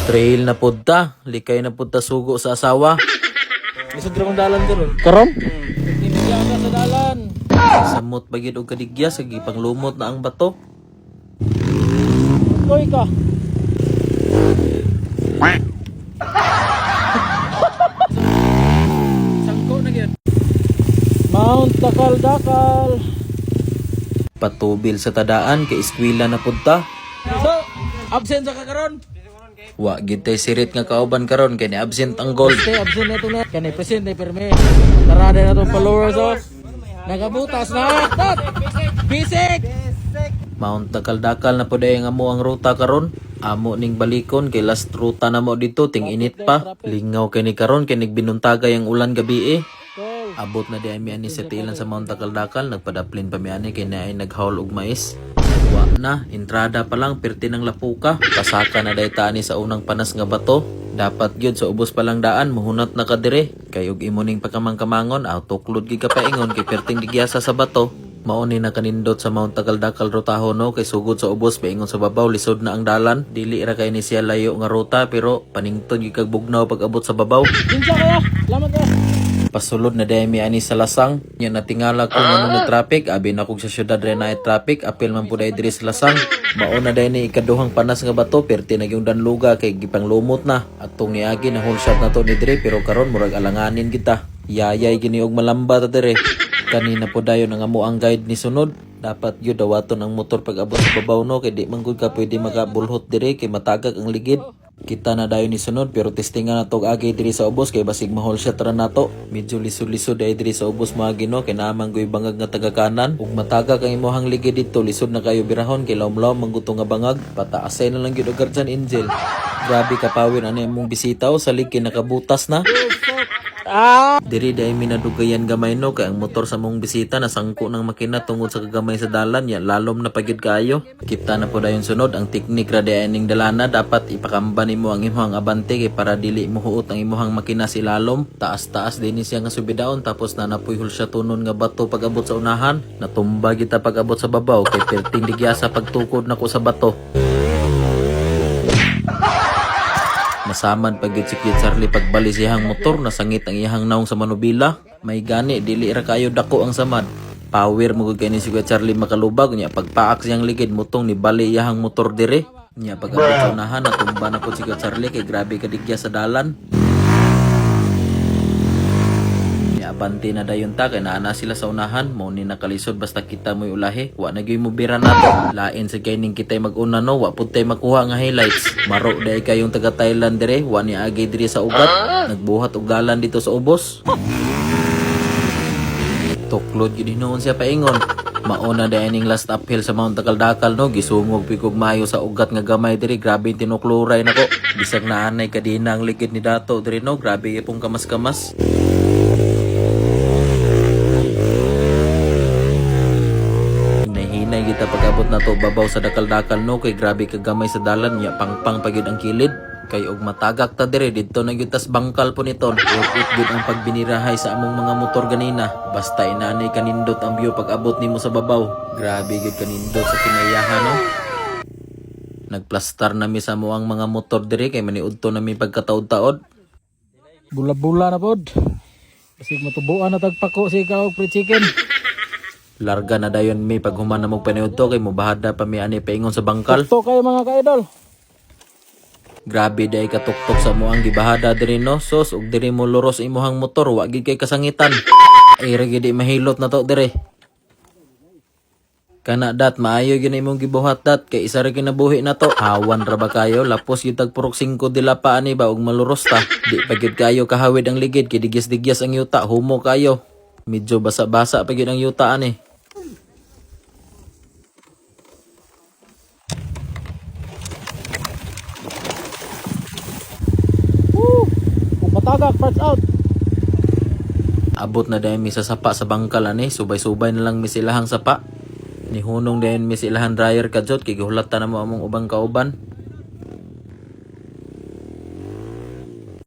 Trail na punta, likay na punta sugo sa asawa. Isog ramang dalan ko ron. Karon? Tinigya ka sa dalan. Samot bagid og kadigya sa gipang lumot na ang bato. Koy ka. Sangko na gyud. Mount Dakal-Dakal. Patubil sa tadaan kay eskwela na punta. So, absent sa kakaron. Wa gid tay sirit nga kauban karon kay ni absent ang gold. Stay absent na ito na. Kani present na perme. Tarada na itong followers of. Nagabutas na. Tat! Bisik! Mount Dakal-Dakal na pud ay nga mo ang ruta karon. Amo ning balikon kay last ruta na mo dito ting init pa. Lingaw kay ni karon kay nagbinuntagay ang ulan gabi eh. Abot na di ay mi ani sa tilan sa Mount Dakal-Dakal, nagpadaplin pa mi ani kay naay naghaul og mais. Wa na, entrada pa lang perti ng lapuka. Pasaka na dayta ani sa unang panas nga bato. Dapat gyud sa ubos pa lang daan muhunot na ka dire. Kay og imo ning pagkamang-kamangon, tuklod gid ka paingon kay perting digyasa sa bato. Mauni na kanindot sa Mount Dakal-Dakal rutaho no kay sugod sa ubos paingon sa babaw lisod na ang dalan. Dili ra kay ni siya layo nga ruta pero paningtod gyud kag bugnaw pag abot sa babaw. Kinsa kaya? Salamat ka. Pasulod na dahil mi ani sa lasang. Yan natingala ko nga na traffic. Abi na kog sa syudad rin na traffic. Apil man po dahil diri sa lasang. Mauna dahil ni ikaduhang panas nga bato. Perti na yung danluga kay gipang lumot na. At tong niagi na whole shot na to ni dire. Pero karon murag alanganin kita. Yayay gini og malamba ta dire. Kanina po dayon ang amo ang guide ni sunod. Dapat yun dawaton ang motor pag abot sa babaw no. Kay di man gud ka pwede makabulhot dire. Kay matagak ang ligid. Kita na dayon ni sunod pero testingan na tog agay diri sa ubos kay basig mahol siya tara nato. Medyo lisod-lisod ay diri sa ubos mga Ginoo kay naman goy bangag nga taga kanan. Ug matagak ang imong ligid dito lisod na kayo birahon kay lawm-lawm mangguto nga bangag. Pataasay na lang gyud og guardian angel. Grabe ka pawin ani imong bisitaw sa ligi nakabutas na. Diri dai minadugayan gamay no kay ang motor sa mong bisita nasangko ng makina tungod sa kagamay sa dalan ya lalom na pagyud kaayo. Kita na po dayon sunod ang teknik ra ning dalana dapat ipakamba nimo ang imong abante kay para dili mohuot ang imong makina si lalom. Taas-taas din siya nga subidaon tapos nanapuy siya tunon nga bato pag abot sa unahan. Natumba kita pag abot sa babaw kay perting digyasa pagtukod nako sa bato. Masaman pag si Kid Charlie pagbali siyang motor nasangit ang iyang naong sa manubila. May gani dili ra kayo dako ang samad. Power mo gud kay ni si Kid Charlie makalubag nya pagpaak siyang ligid mutong ni bali iyang motor dire. Nya pag abot sa unahan natumba na po si Kid Charlie kay grabe kadigya sa dalan. Abante na dayon ta kay naana sila sa unahan mo ni nakalisod basta kita mo'y ulahi wa na gyud mo bira nato lain sa kay ning kitay mag-una no wa pud tay makuha nga highlights maro day kayong taga Thailand dire wa ni agi dire sa ugat nagbuhat og dalan dito sa ubos tuklod gyud hinuon siya paingon mauna day ning last uphill sa Mount Dakal-Dakal no gisungog pikog mayo sa ugat nga gamay dire grabe tinukluray nako bisag naanay kadina ang ligid ni dato dire no grabe ipong kamas-kamas. Hinay kita pag-abot na to babaw sa Dakal-Dakal no kay grabe kagamay sa dalan niya pangpang pagyud ang kilid kay og matagak ta dire didto na gyud tas bangkal po niton ukit gyud ang pagbinirahay sa among mga motor ganina basta inanay kanindot ang view pag-abot nimo sa babaw grabe gyud kanindot sa kinayahan no nagplastar nami sa mo ang mga motor dire kay maniudto nami pagkataod-taod Bula-bula na pod. Basig matubuan na tagpako si ikaw free chicken. larga na dayon mi pag human na mo paniudto kay mobahada pa mi ani paingon sa bangkal. Tuktok kayo mga ka-idol. Grabe day katuktok sa mo ang gibahada diri no sos ug diri mo luros imuhang motor wa gid kay kasangitan. Ay ra gid mahilot na to dire. Kana dat maayo gyud imong gibuhat dat kay isa ra kinabuhi na to. Hawan ra ba kayo lapos gyud tag purok 5 dila pa ani ba ug maluros ta. Di pa gyud kayo kahawid ang ligid kay digyas-digyas ang yuta humo kayo. Medyo basa-basa pa gyud ang yuta ani. Matagak, parts out. Abot na dayon mi sa sapa sa bangkal ani, subay-subay na lang mi silahang sapa. Nihunong dayon mi silahang dryer kadzot kay gihulata na mo among ubang kauban.